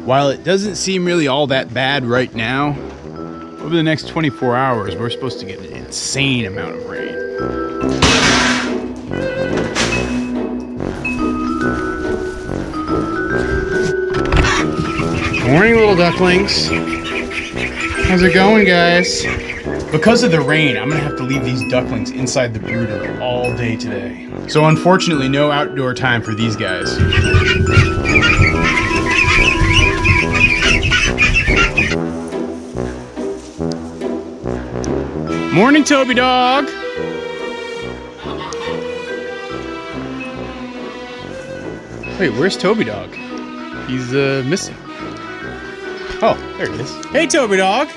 While it doesn't seem really all that bad right now, over the next 24 hours, we're supposed to get an insane amount of rain. Morning, little ducklings. How's it going, guys? Because of the rain, I'm gonna have to leave these ducklings inside the brooder all day today. So unfortunately, no outdoor time for these guys. Morning, Toby dog. Wait, where's Toby dog? He's missing. Oh, there he is. Hey, Toby dog.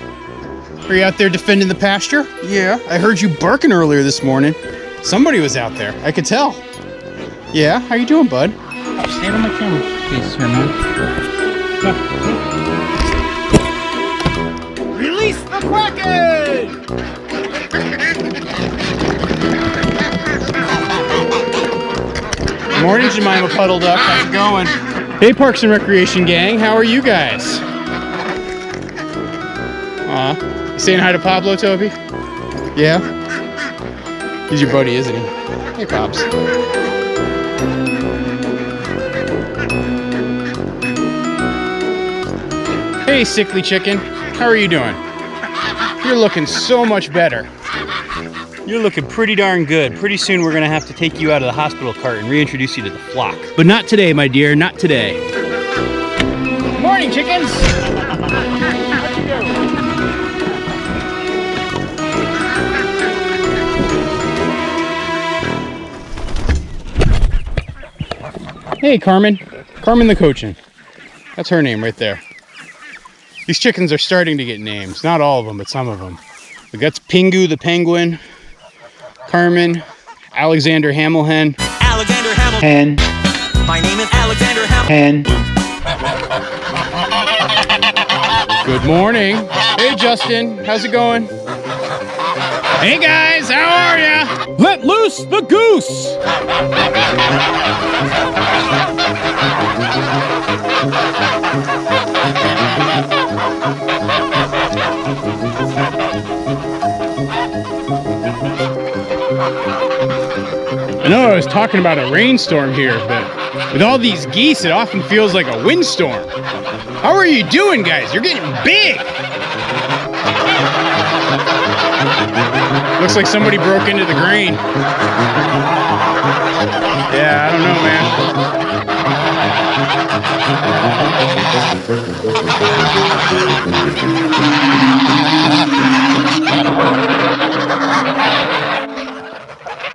Are you out there defending the pasture? Yeah, I heard you barking earlier this morning. Somebody was out there, I could tell. Yeah, how you doing, bud? Stand on my camera case here, man. Release the Kraken! Morning, Jemima Puddle Duck. How's it going? Hey, Parks and Recreation gang. How are you guys? Aw. You saying hi to Pablo, Toby? Yeah? He's your buddy, isn't he? Hey, Pops. Hey, sickly chicken. How are you doing? You're looking so much better. You're looking pretty darn good. Pretty soon we're gonna have to take you out of the hospital cart and reintroduce you to the flock. But not today, my dear, not today. Good morning, chickens. How'd you go? Hey, Carmen. Carmen the Cochin. That's her name right there. These chickens are starting to get names. Not all of them, but some of them. That's Pingu the penguin. Carmen, Alexander Hamilhen. Alexander Hamilhen. My name is Alexander Hamilhen. Good morning. Hey, Justin. How's it going? Hey, guys. How are ya? Let loose the goose. I know I was talking about a rainstorm here, but with all these geese, it often feels like a windstorm. How are you doing, guys? You're getting big! Looks like somebody broke into the grain. Yeah, I don't know, man.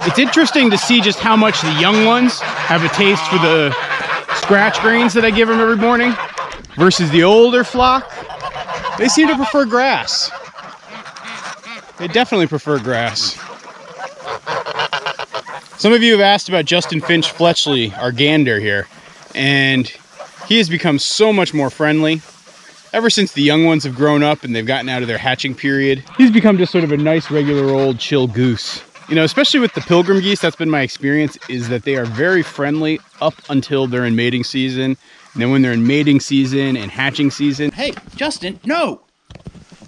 It's interesting to see just how much the young ones have a taste for the scratch grains that I give them every morning versus the older flock. They seem to prefer grass. They definitely prefer grass. Some of you have asked about Justin Finch Fletchley, our gander here, and he has become so much more friendly. Ever since the young ones have grown up and they've gotten out of their hatching period, he's become just sort of a nice, regular old chill goose. You know, especially with the pilgrim geese, that's been my experience, is that they are very friendly up until they're in mating season. And then when they're in mating season and hatching season, hey, Justin, no!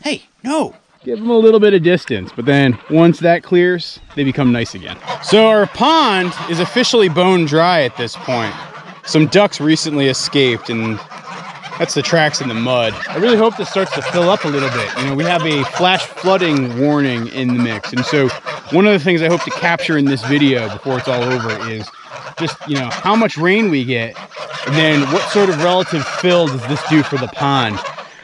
Hey, no! Give them a little bit of distance, but then once that clears, they become nice again. So our pond is officially bone dry at this point. Some ducks recently escaped, and that's the tracks in the mud. I really hope this starts to fill up a little bit. You know, we have a flash flooding warning in the mix, and so one of the things I hope to capture in this video before it's all over is just, you know, how much rain we get, and then what sort of relative fill does this do for the pond.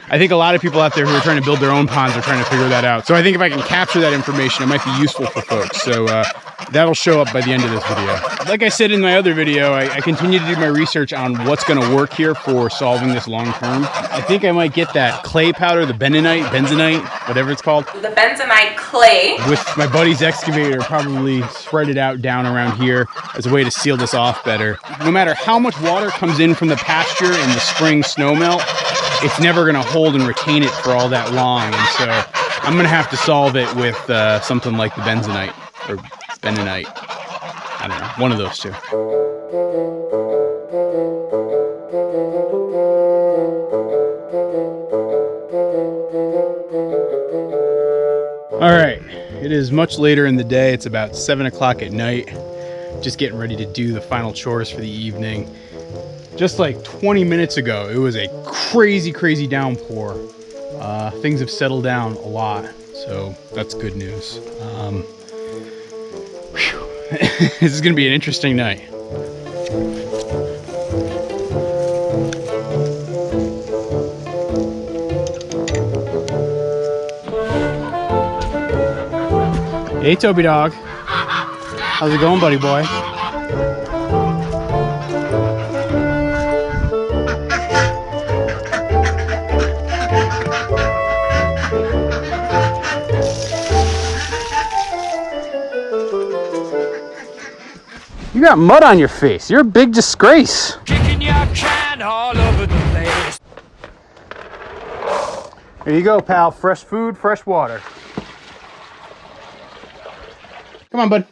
I think a lot of people out there who are trying to build their own ponds are trying to figure that out. So I think if I can capture that information, it might be useful for folks. So that'll show up by the end of this video. Like I said in my other video, I continue to do my research on what's going to work here for solving this long term. I think I might get that clay powder, the benzonite, whatever it's called. The benzonite clay. With my buddy's excavator, probably spread it out down around here as a way to seal this off better. No matter how much water comes in from the pasture in the spring snow melt, it's never going to hold and retain it for all that long. And so I'm going to have to solve it with something like the benzonite or bentonite. I don't know, one of those two. is much later in the day. It's about 7 o'clock at night. Just getting ready to do the final chores for the evening. Just like 20 minutes ago, it was a crazy downpour. Things have settled down a lot, so that's good news. This is gonna be an interesting night. Hey, Toby dog. How's it going, buddy boy? You got mud on your face. You're a big disgrace. Kicking your can all over the place. There you go, pal. Fresh food, fresh water. Come on, bud.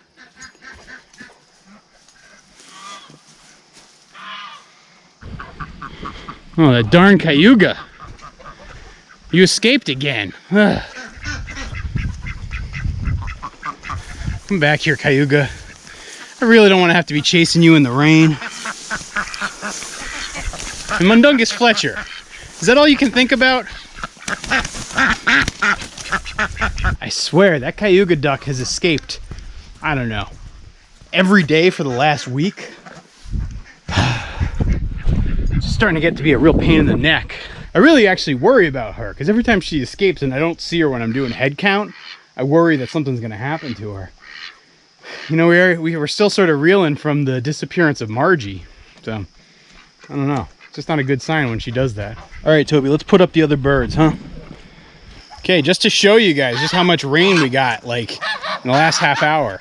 Oh, that darn cayuga. You escaped again. Ugh. Come back here, cayuga. I really don't want to have to be chasing you in the rain. And Mundungus Fletcher. Is that all you can think about? I swear, that cayuga duck has escaped, I don't know, every day for the last week. It's starting to get to be a real pain in the neck. I really actually worry about her, because every time she escapes and I don't see her when I'm doing head count, I worry that something's going to happen to her. You know, we were still sort of reeling from the disappearance of Margie, so I don't know. It's just not a good sign when she does that. All right, Toby, let's put up the other birds, huh? Okay, just to show you guys just how much rain we got, like, in the last half hour.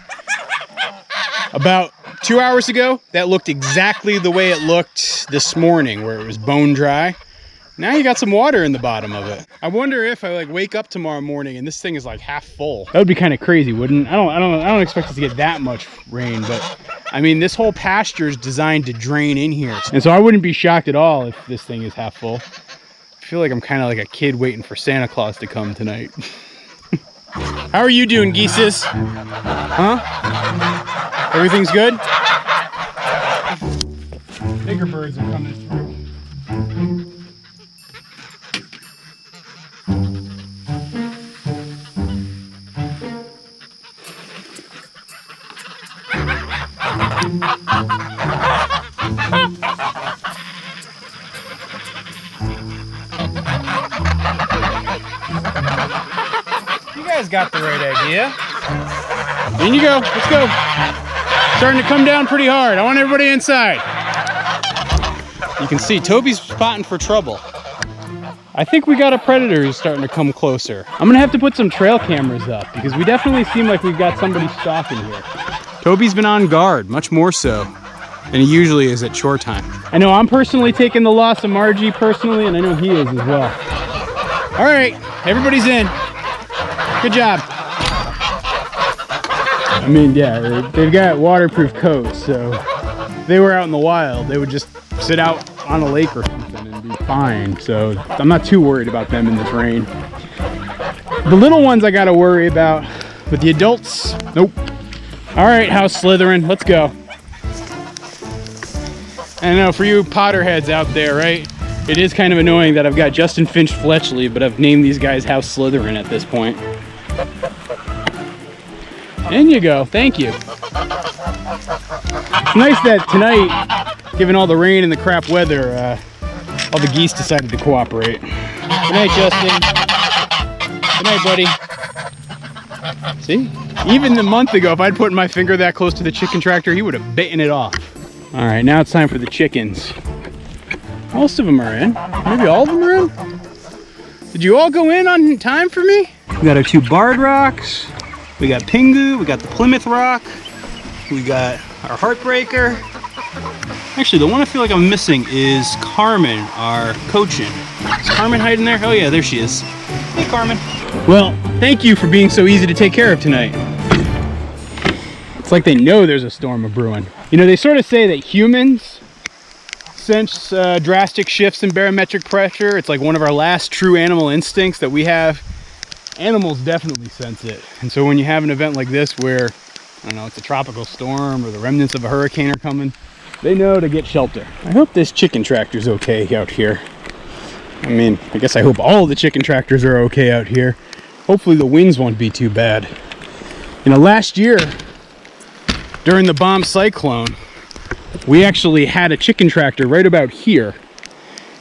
About 2 hours ago, that looked exactly the way it looked this morning, where it was bone dry. Now you got some water in the bottom of it. I wonder if I like wake up tomorrow morning and this thing is like half full. That would be kind of crazy, wouldn't it? I don't expect us to get that much rain, but I mean, this whole pasture is designed to drain in here. And so I wouldn't be shocked at all if this thing is half full. I feel like I'm kind of like a kid waiting for Santa Claus to come tonight. How are you doing, geeses? Huh? Everything's good? Bigger birds are coming through. You guys got the right idea. In you go. Let's go. Starting to come down pretty hard. I want everybody inside. You can see Toby's spotting for trouble. I think we got a predator who's starting to come closer. I'm gonna have to put some trail cameras up because we definitely seem like we've got somebody stalking here. Toby's been on guard, much more so than he usually is at chore time. I know I'm personally taking the loss of Margie personally, and I know he is as well. All right, everybody's in. Good job. I mean, yeah, they've got waterproof coats, so if they were out in the wild, they would just sit out on a lake or something and be fine. So I'm not too worried about them in this rain. The little ones I gotta worry about, but the adults, nope. All right, House Slytherin, let's go. I know, for you Potterheads out there, right? It is kind of annoying that I've got Justin Finch Fletchley, but I've named these guys House Slytherin at this point. In you go, thank you. It's nice that tonight, given all the rain and the crap weather, all the geese decided to cooperate. Good night, Justin. Good night, buddy. See? Even a month ago, if I'd put my finger that close to the chicken tractor, he would have bitten it off. All right, now it's time for the chickens. Most of them are in. Maybe all of them are in? Did you all go in on time for me? We got our 2 barred rocks. We got Pingu. We got the Plymouth Rock. We got our Heartbreaker. Actually, the one I feel like I'm missing is Carmen, our Cochin. Is Carmen hiding there? Oh yeah, there she is. Hey, Carmen. Well, thank you for being so easy to take care of tonight. It's like they know there's a storm brewing. You know, they sort of say that humans sense drastic shifts in barometric pressure. It's like one of our last true animal instincts that we have. animals definitely sense it. And so when you have an event like this where, I don't know, it's a tropical storm or the remnants of a hurricane are coming, they know to get shelter. I hope this chicken tractor's okay out here. I mean, I guess I hope all the chicken tractors are okay out here. Hopefully the winds won't be too bad. You know, last year, during the bomb cyclone, we actually had a chicken tractor right about here,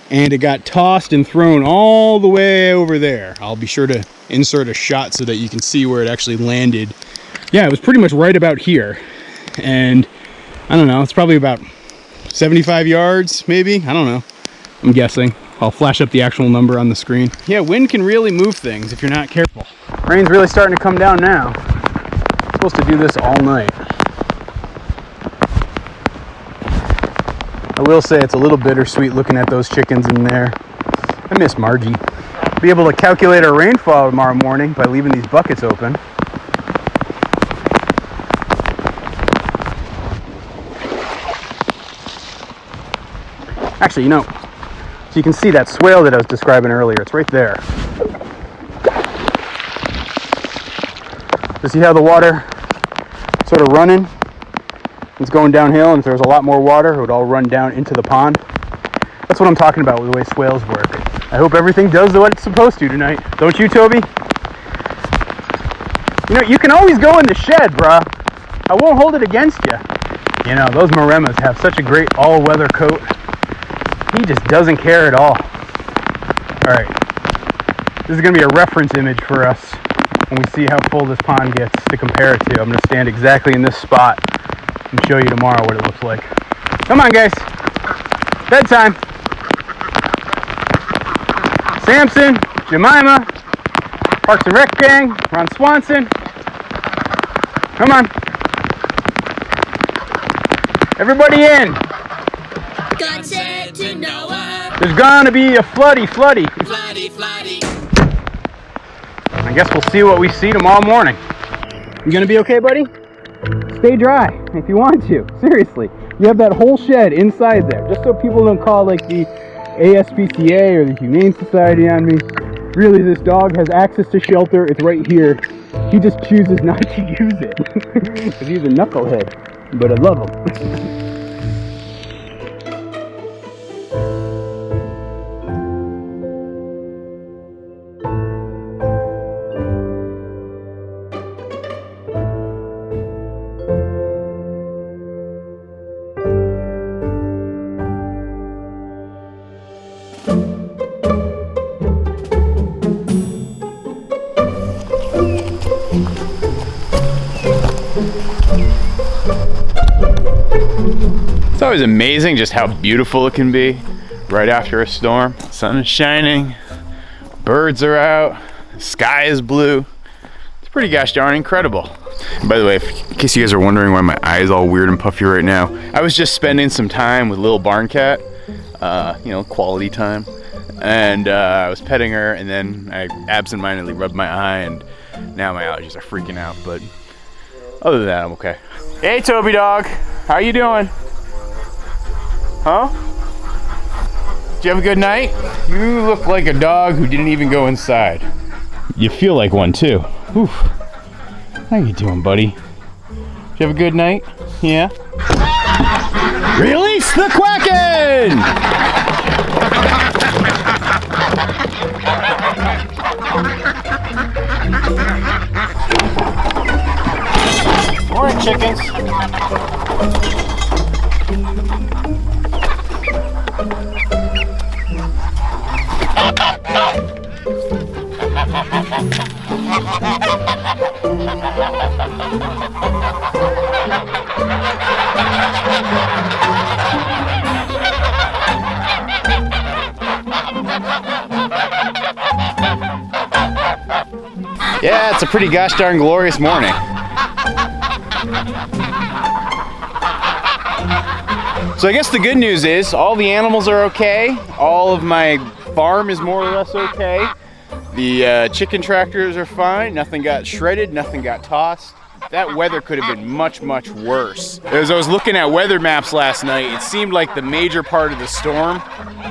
and it got tossed and thrown all the way over there. I'll be sure to insert a shot so that you can see where it actually landed. Yeah, it was pretty much right about here, and I don't know, it's probably about 75 yards, maybe? I don't know. I'm guessing. I'll flash up the actual number on the screen. Yeah, wind can really move things if you're not careful. Rain's really starting to come down now. I'm supposed to do this all night. I will say it's a little bittersweet looking at those chickens in there. I miss Margie. Be able to calculate our rainfall tomorrow morning by leaving these buckets open. Actually, you know, so you can see that swale that I was describing earlier. It's right there. You see how the water sort of running? It's going downhill, and if there was a lot more water, it would all run down into the pond. That's what I'm talking about with the way swales work. I hope everything does what it's supposed to tonight. Don't you, Toby? You know, you can always go in the shed, bruh. I won't hold it against you. You know, those Moremas have such a great all-weather coat. He just doesn't care at all. Alright. This is going to be a reference image for us when we see how full this pond gets to compare it to. I'm going to stand exactly in this spot and show you tomorrow what it looks like. Come on, guys. Bedtime. Samson, Jemima, Parks and Rec gang, Ron Swanson. Come on. Everybody in. God said to Noah, There's gonna be a floody. floody. I guess we'll see what we see tomorrow morning. You gonna be okay, buddy? Stay dry if you want to. Seriously. You have that whole shed inside there, just so people don't call like the ASPCA or the Humane Society on me. Really, this dog has access to shelter. It's right here. He just chooses not to use it because he's a knucklehead. But I love him. It's always amazing just how beautiful it can be right after a storm. Sun is shining, birds are out, the sky is blue. It's pretty gosh darn incredible. And by the way, in case you guys are wondering why my eye is all weird and puffy right now, I was just spending some time with little barn cat, you know, quality time. And I was petting her, and then I absentmindedly rubbed my eye, and now my allergies are freaking out. But other than that, I'm okay. Hey, Toby dog, how you doing? Huh? Did you have a good night? You look like a dog who didn't even go inside. You feel like one too. Oof. How you doing, buddy? Did you have a good night? Yeah? Release the Kraken! Morning, chickens. Yeah, it's a pretty gosh darn glorious morning. So I guess the good news is all the animals are okay. All of my farm is more or less okay. The chicken tractors are fine. Nothing got shredded, nothing got tossed. That weather could have been much, much worse. As I was looking at weather maps last night, it seemed like the major part of the storm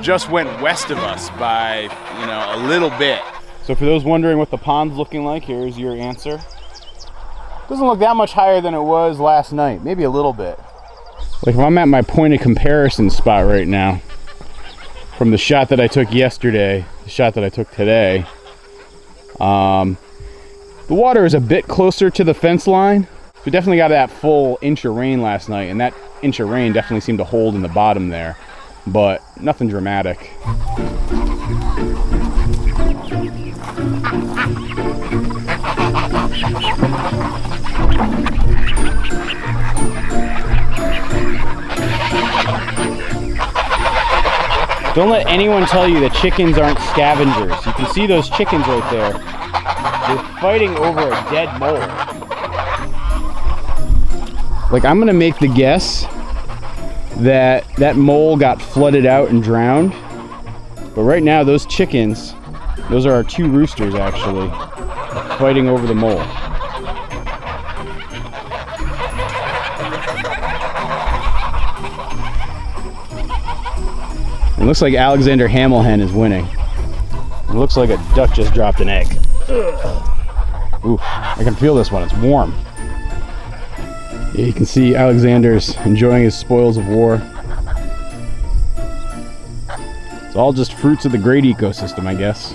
just went west of us by, you know, a little bit. So for those wondering what the pond's looking like, here's your answer. Doesn't look that much higher than it was last night, maybe a little bit. Like if I'm at my point of comparison spot right now, from the shot that I took yesterday, the shot that I took today, the water is a bit closer to the fence line. We definitely got that full inch of rain last night, and that inch of rain definitely seemed to hold in the bottom there, but nothing dramatic. Don't let anyone tell you that chickens aren't scavengers. You can see those chickens right there. They're fighting over a dead mole. Like, I'm gonna make the guess that that mole got flooded out and drowned. But right now, those chickens, those are our 2 roosters actually, fighting over the mole. It looks like Alexander Hamilton is winning. It looks like a duck just dropped an egg. Ooh, I can feel this one, it's warm. Yeah, you can see Alexander's enjoying his spoils of war. It's all just fruits of the great ecosystem, I guess.